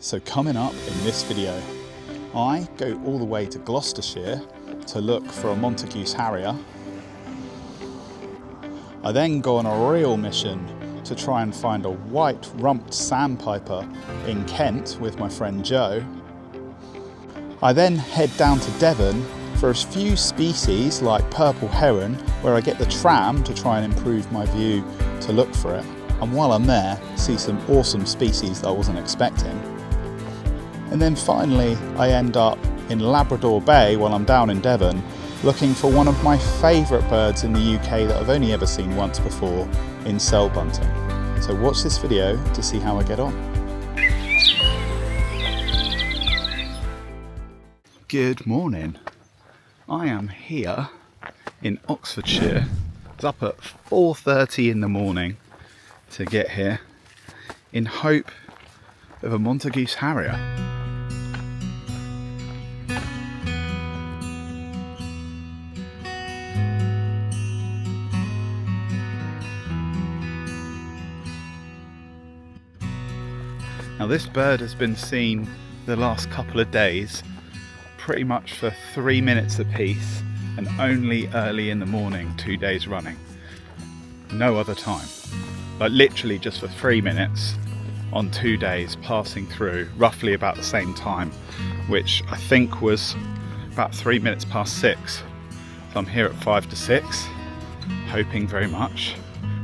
So coming up in this video, I go all the way to Gloucestershire to look for a Montagu's Harrier. I then go on a real mission to try and find a white-rumped sandpiper in Kent with my friend Joe. I then head down to Devon for a few species like purple heron, where I get the tram to try and improve my view to look for it. And while I'm there, see some awesome species that I wasn't expecting. And then finally, I end up in Labrador Bay while I'm down in Devon, looking for one of my favourite birds in the UK that I've only ever seen once before, in Cirl Bunting. So watch this video to see how I get on. Good morning. I am here in Oxfordshire. I was up at 4:30 in the morning to get here in hope of a Montagu's Harrier. Now this bird has been seen the last couple of days pretty much for 3 minutes apiece, and only early in the morning 2 days running. No other time. Like literally just for 3 minutes on 2 days, passing through roughly about the same time, which I think was about 3 minutes past 6. So I'm here at 5 to 6, hoping very much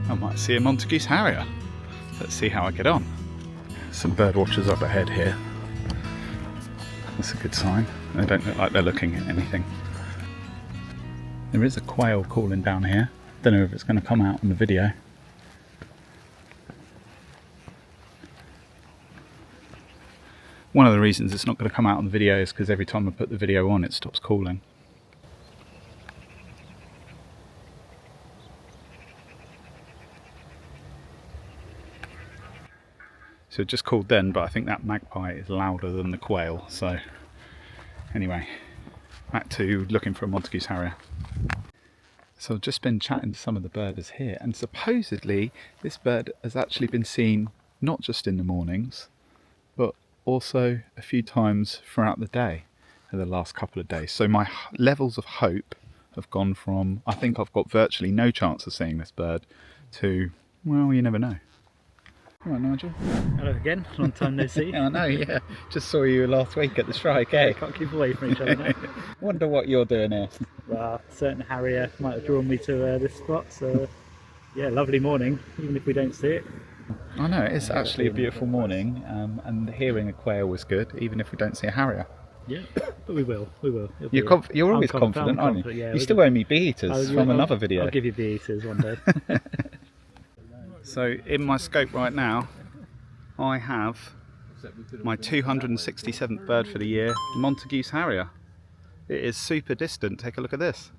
I might see a Montagu's Harrier. Let's see how I get on. Some bird watchers up ahead here. That's a good sign. They don't look like they're looking at anything. There is a quail calling down here. Don't know if it's going to come out in the video. One of the reasons it's not going to come out on the video is because every time I put the video on it stops calling. So it just called then, but I think that magpie is louder than the quail. So anyway, back to looking for a Montagu's Harrier. So I've just been chatting to some of the birders here, and supposedly this bird has actually been seen not just in the mornings, but also a few times throughout the day in the last couple of days. So my levels of hope have gone from, I think I've got virtually no chance of seeing this bird, to, well, you never know. All right, Nigel. Hello again, long time no see. I know, yeah. Just saw you last week at the strike, eh? Can't keep away from each other now. Wonder what you're doing here. Well, a certain Harrier might have drawn me to this spot, so yeah, lovely morning, even if we don't see it. I know, it's actually a beautiful morning, and hearing a quail was good, even if we don't see a Harrier. Yeah, but we will. You're always confident, aren't you? Yeah, you still owe me bee eaters from another video. I'll give you bee eaters one day. So in my scope right now, I have my 267th bird for the year, Montagu's Harrier. It is super distant. Take a look at this.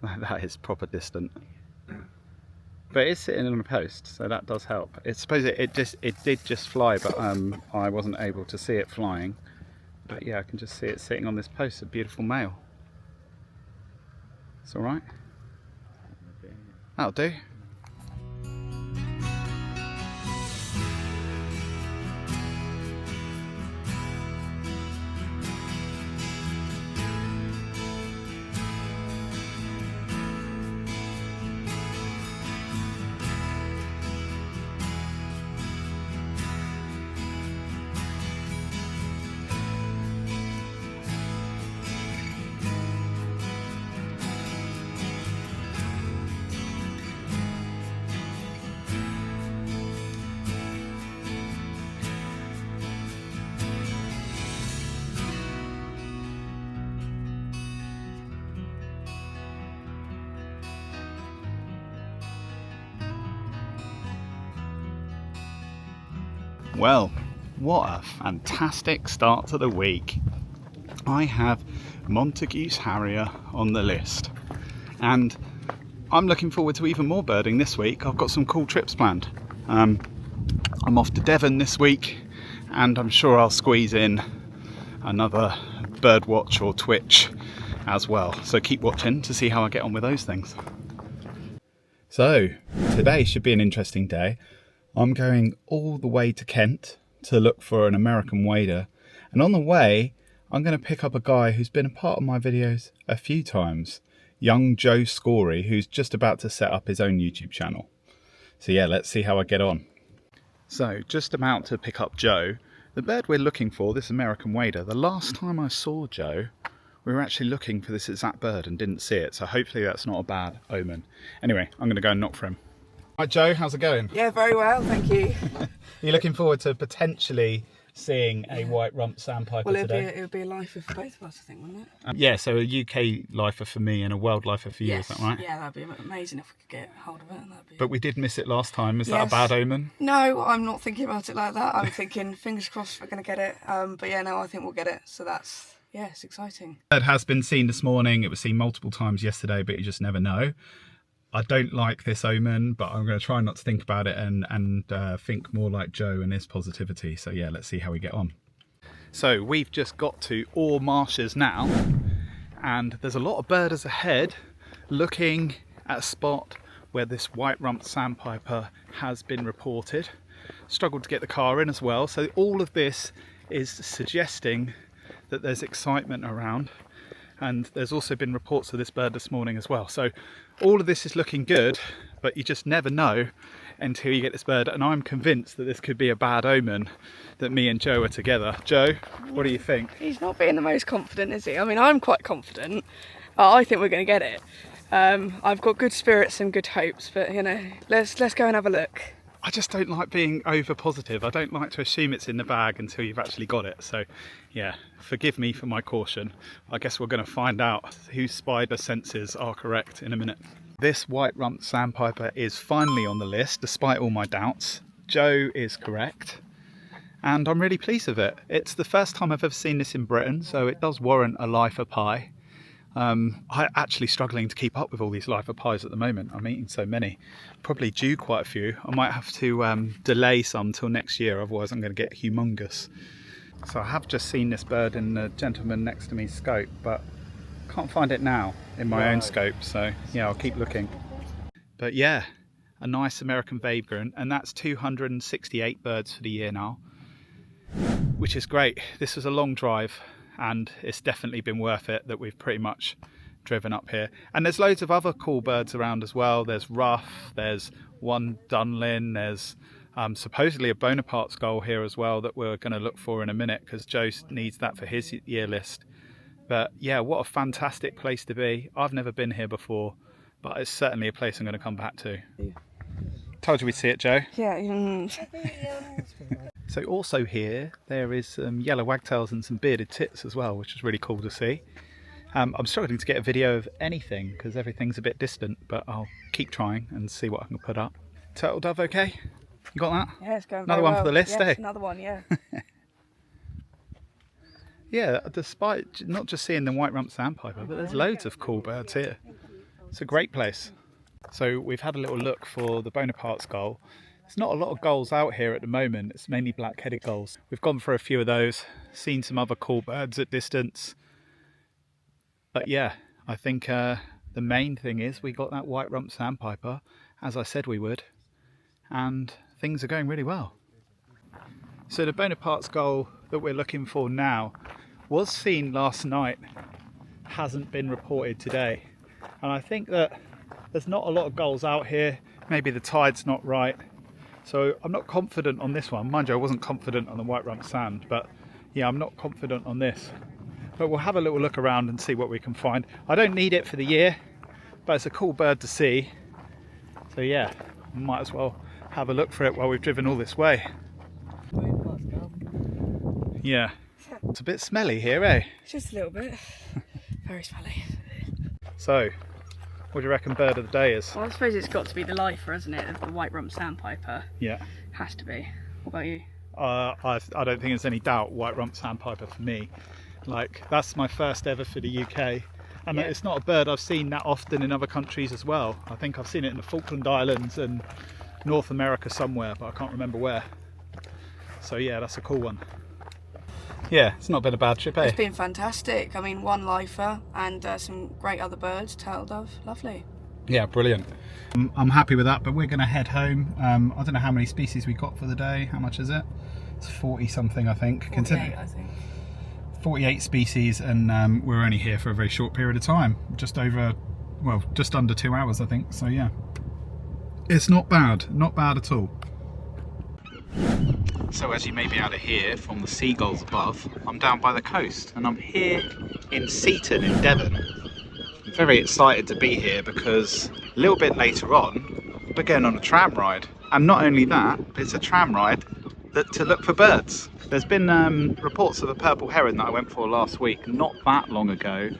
That is proper distant. But it's sitting on a post, so that does help. I suppose it did just fly, but I wasn't able to see it flying. But yeah, I can just see it sitting on this post, a beautiful male. It's all right. That'll do. Well, what a fantastic start to the week. I have Montagu's Harrier on the list, and I'm looking forward to even more birding this week. I've got some cool trips planned. I'm off to Devon this week, and I'm sure I'll squeeze in another bird watch or twitch as well. So keep watching to see how I get on with those things. So today should be an interesting day. I'm going all the way to Kent to look for an American wader, and on the way I'm going to pick up a guy who's been a part of my videos a few times, young Joe Scorey, who's just about to set up his own YouTube channel. So yeah, let's see how I get on. So just about to pick up Joe. The bird we're looking for, this American wader, the last time I saw Joe, we were actually looking for this exact bird and didn't see it, so hopefully that's not a bad omen. Anyway, I'm going to go and knock for him. Right, Joe, how's it going? Yeah, very well, thank you. Are you looking forward to potentially seeing a white-rumped sandpiper today? It would be a lifer for both of us, I think, wouldn't it? Yeah, so a UK lifer for me and a world lifer for you, Yes. Is that right? Yeah, that'd be amazing if we could get hold of it. But we did miss it last time. Is that a Yes. bad omen? No, I'm not thinking about it like that. I'm thinking, fingers crossed we're going to get it. But yeah, no, I think we'll get it. So that's, yeah, it's exciting. It has been seen this morning. It was seen multiple times yesterday, but you just never know. I don't like this omen, but I'm going to try not to think about it and think more like Joe and his positivity. So yeah, let's see how we get on. So we've just got to Oare Marshes now, and there's a lot of birders ahead looking at a spot where this white-rumped sandpiper has been reported. Struggled to get the car in as well, so all of this is suggesting that there's excitement around, and there's also been reports of this bird this morning as well. So all of this is looking good, but you just never know until you get this bird, and I'm convinced that this could be a bad omen that me and Joe are together. Joe, what do you think? He's not being the most confident, is he? I mean, I'm quite confident. I think we're going to get it. I've got good spirits and good hopes, but you know, let's go and have a look. I just don't like being over positive. I don't like to assume it's in the bag until you've actually got it. So yeah, forgive me for my caution. I guess we're going to find out whose spider senses are correct in a minute. This white-rumped sandpiper is finally on the list, despite all my doubts. Joe is correct, and I'm really pleased with it. It's the first time I've ever seen this in Britain, so it does warrant a lifer pie. I'm actually struggling to keep up with all these lifer pies at the moment. I'm eating so many. Probably due quite a few. I might have to delay some till next year, otherwise I'm going to get humongous. So I have just seen this bird in the gentleman next to me's scope, but can't find it now in my own scope, so yeah, I'll keep looking. But yeah, a nice American vagrant, and that's 268 birds for the year now, which is great. This was a long drive, and it's definitely been worth it that we've pretty much driven up here. And there's loads of other cool birds around as well. There's ruff, there's one dunlin, there's supposedly a Bonaparte's gull here as well that we're going to look for in a minute, because Joe needs that for his year list. But yeah, what a fantastic place to be. I've never been here before, but it's certainly a place I'm going to come back to. Told you we'd see it, Joe. Yeah. So also here, there is some yellow wagtails and some bearded tits as well, which is really cool to see. I'm struggling to get a video of anything because everything's a bit distant, but I'll keep trying and see what I can put up. Turtle dove okay? You got that? Yeah, it's going another very one well. for the list, yes, eh? Another one, yeah. Yeah, despite not just seeing the white-rumped sandpiper, but there's loads of cool birds here. It's a great place. So we've had a little look for the Bonaparte's gull. There's not a lot of gulls out here at the moment. It's mainly black-headed gulls. We've gone for a few of those, seen some other cool birds at distance. But yeah, I think the main thing is we got that white-rumped sandpiper, as I said we would, and things are going really well. So the Bonaparte's gull that we're looking for now was seen last night, hasn't been reported today. And I think that there's not a lot of gulls out here. Maybe the tide's not right. So I'm not confident on this one. Mind you, I wasn't confident on the white-rumped sand, but yeah, I'm not confident on this. But we'll have a little look around and see what we can find. I don't need it for the year, but it's a cool bird to see. So yeah, might as well have a look for it while we've driven all this way. Yeah, it's a bit smelly here, eh? Just a little bit. Very smelly. So, what do you reckon bird of the day is? Well, I suppose it's got to be the lifer, hasn't it? The white-rumped sandpiper. Yeah. Has to be. What about you? I don't think there's any doubt white-rumped sandpiper for me. Like, that's my first ever for the UK. And it's not a bird I've seen that often in other countries as well. I think I've seen it in the Falkland Islands and North America somewhere, but I can't remember where. So yeah, that's a cool one. Yeah, it's not been a bad trip, eh? It's been fantastic. I mean, one lifer and some great other birds, turtle dove, lovely. Yeah, brilliant. I'm happy with that, but we're going to head home. I don't know how many species we got for the day. How much is it? It's 40 something, I think. 48, I think. 48 species, and we're only here for a very short period of time. Just over, well, just under 2 hours, I think. So yeah, it's not bad at all. So as you may be able to hear from the seagulls above, I'm down by the coast and I'm here in Seaton in Devon. I'm very excited to be here because a little bit later on we're going on a tram ride, and not only that, but it's a tram ride to look for birds. There's been reports of a purple heron that I went for last week not that long ago,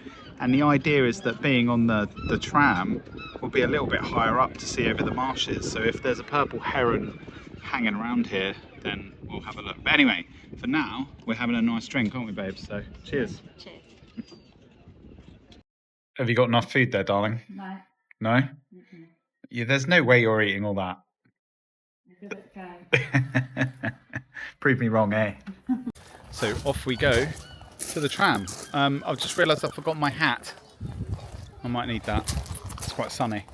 and the idea is that being on the tram will be a little bit higher up to see over the marshes, so if there's a purple heron hanging around here then we'll have a look. But anyway, for now we're having a nice drink, aren't we, babes? So cheers. Cheers. Have you got enough food there, darling? No. No? Mm-mm. Yeah, there's no way you're eating all that. Give it a go. Prove me wrong, eh? So off we go to the tram. I've just realised I forgot my hat. I might need that. It's quite sunny.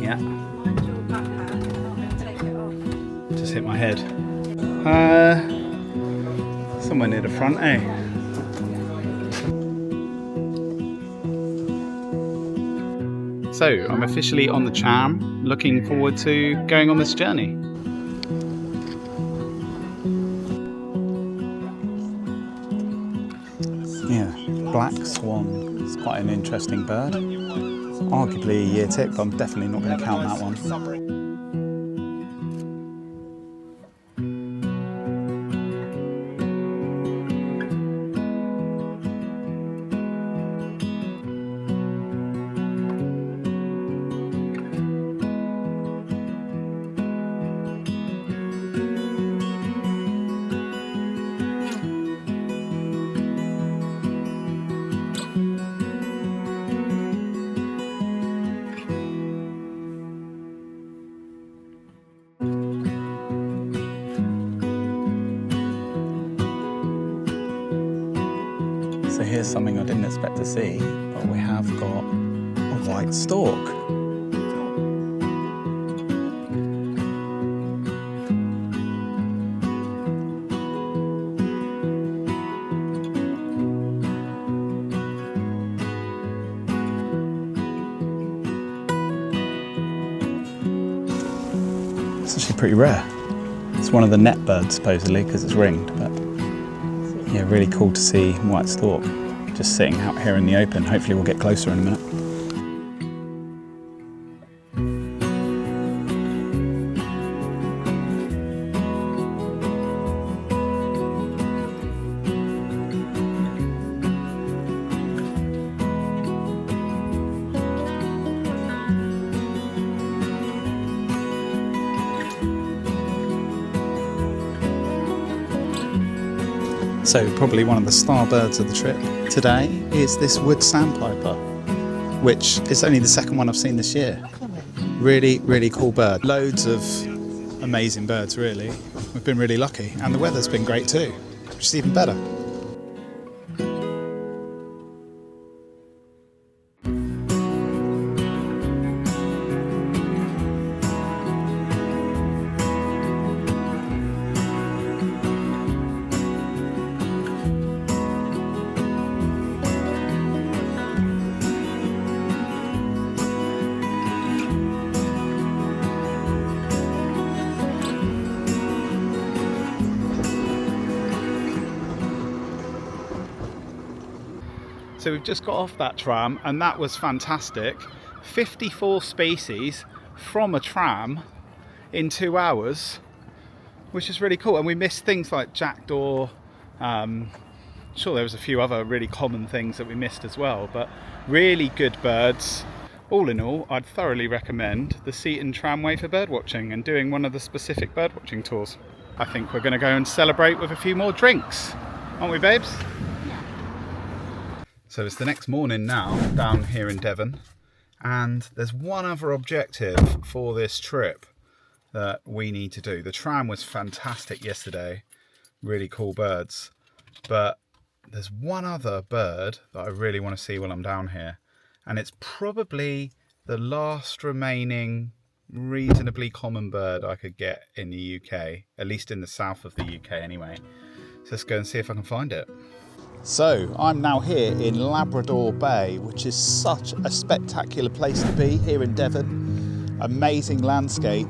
Yeah. Mind your back hat. I'm not going to take it off. Just hit my head. Somewhere near the front, eh? So I'm officially on the tram, looking forward to going on this journey. Yeah, black swan. It's quite an interesting bird. Arguably a year tick, but I'm definitely not going to count that one. So here's something I didn't expect to see, but we have got a white stork. It's actually pretty rare. It's one of the net birds supposedly because it's ringed, but yeah, really cool to see white stork just sitting out here in the open. Hopefully we'll get closer in a minute. So probably one of the star birds of the trip today is this wood sandpiper, which is only the second one I've seen this year. Really, really cool bird. Loads of amazing birds, really. We've been really lucky, and the weather's been great too, which is even better. So we've just got off that tram and that was fantastic. 54 species from a tram in 2 hours, which is really cool. And we missed things like jackdaw. Sure, there was a few other really common things that we missed as well, but really good birds. All in all, I'd thoroughly recommend the Seaton Tramway for birdwatching and doing one of the specific birdwatching tours. I think we're going to go and celebrate with a few more drinks, aren't we, babes? So it's the next morning now down here in Devon, And there's one other objective for this trip that we need to do. The tram was fantastic yesterday, really cool birds, but there's one other bird that I really want to see while I'm down here, and it's probably the last remaining reasonably common bird I could get in the UK, at least in the south of the UK anyway. So let's go and see if I can find it. So I'm now here in Labrador Bay, which is such a spectacular place to be here in Devon. Amazing landscape,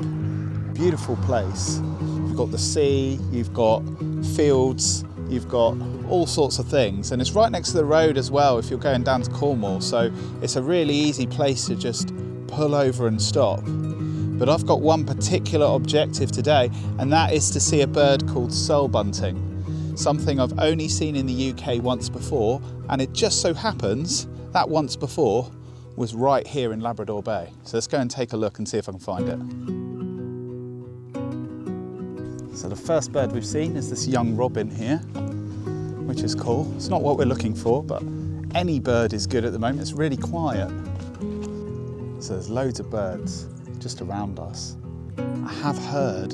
beautiful place. You've got the sea, you've got fields, you've got all sorts of things, and it's right next to the road as well if you're going down to Cornwall, so it's a really easy place to just pull over and stop. But I've got one particular objective today, and that is to see a bird called Cirl Bunting, something I've only seen in the UK once before, and it just so happens that once before was right here in Labrador Bay. So let's go and take a look and see if I can find it. So the first bird we've seen is this young robin here, which is cool. It's not what we're looking for, but any bird is good at the moment. It's really quiet. So there's loads of birds just around us. I have heard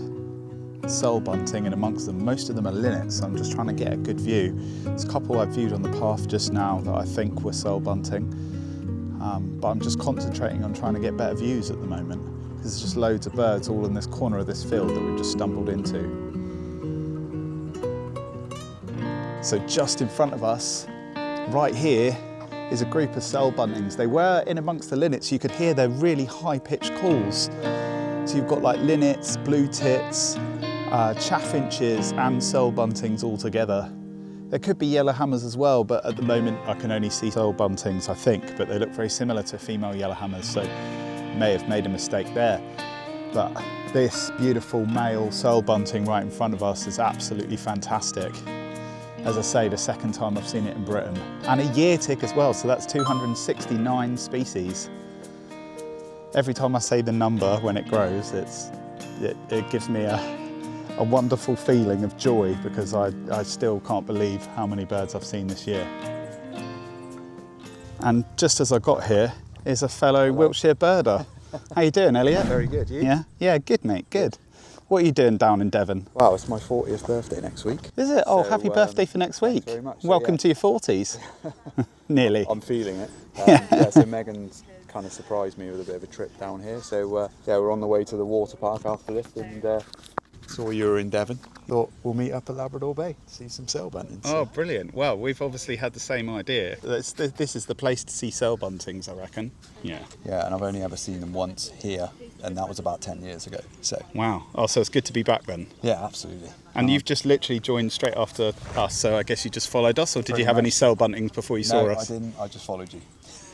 Cirl Bunting, and amongst them, most of them are linnets, so I'm just trying to get a good view. There's a couple I've viewed on the path just now that I think were Cirl Bunting, but I'm just concentrating on trying to get better views at the moment. There's just loads of birds all in this corner of this field that we've just stumbled into. So just in front of us, right here, is a group of Cirl Buntings. They were in amongst the linnets. You could hear their really high-pitched calls. So you've got like linnets, blue tits, chaffinches and Cirl Buntings all together. There could be yellowhammers as well, but at the moment I can only see Cirl Buntings, I think, but they look very similar to female yellowhammers, so may have made a mistake there. But this beautiful male Cirl Bunting right in front of us is absolutely fantastic. As I say, the second time I've seen it in Britain. And a year tick as well, so that's 269 species. Every time I say the number when it grows, it gives me a wonderful feeling of joy, because I still can't believe how many birds I've seen this year. And just as I got here is a fellow Wiltshire birder. How you doing, Elliott? Very good, you? Yeah? Yeah, good mate, good. What are you doing down in Devon? Wow, it's my 40th birthday next week. Is it? Oh, So, happy birthday for next week. Thanks very much. So, Welcome yeah. to your 40s. Nearly. I'm feeling it. Yeah, so Megan's kind of surprised me with a bit of a trip down here. So yeah, we're on the way to the water park after this, and saw you were in Devon. Thought we'll meet up at Labrador Bay, see some Cirl Buntings. Oh, brilliant. Well, we've obviously had the same idea. This is the place to see Cirl Buntings, I reckon. Yeah. Yeah, and I've only ever seen them once here, and that was about 10 years ago. So Wow. Oh, so it's good to be back then. yeah, absolutely. And you've just literally joined straight after us, so I guess you just followed us, or did Pretty you have much. any Cirl Buntings before you saw No, us? I didn't. I just followed you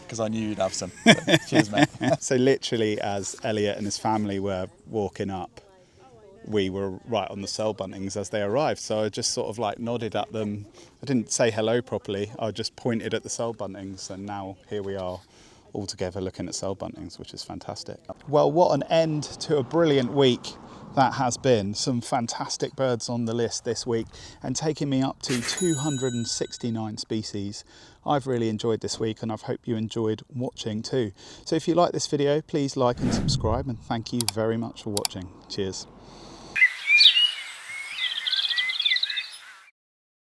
because I knew you'd have some. So, cheers, mate. So literally, as Elliott and his family were walking up, we were right on the Cirl Buntings as they arrived. So I just sort of like nodded at them. I didn't say hello properly. I just pointed at the Cirl Buntings, and now here we are all together looking at Cirl Buntings, which is fantastic. Well, what an end to a brilliant week that has been. Some fantastic birds on the list this week, and taking me up to 269 species. I've really enjoyed this week, and I hope you enjoyed watching too. So if you like this video, please like and subscribe, and thank you very much for watching. Cheers.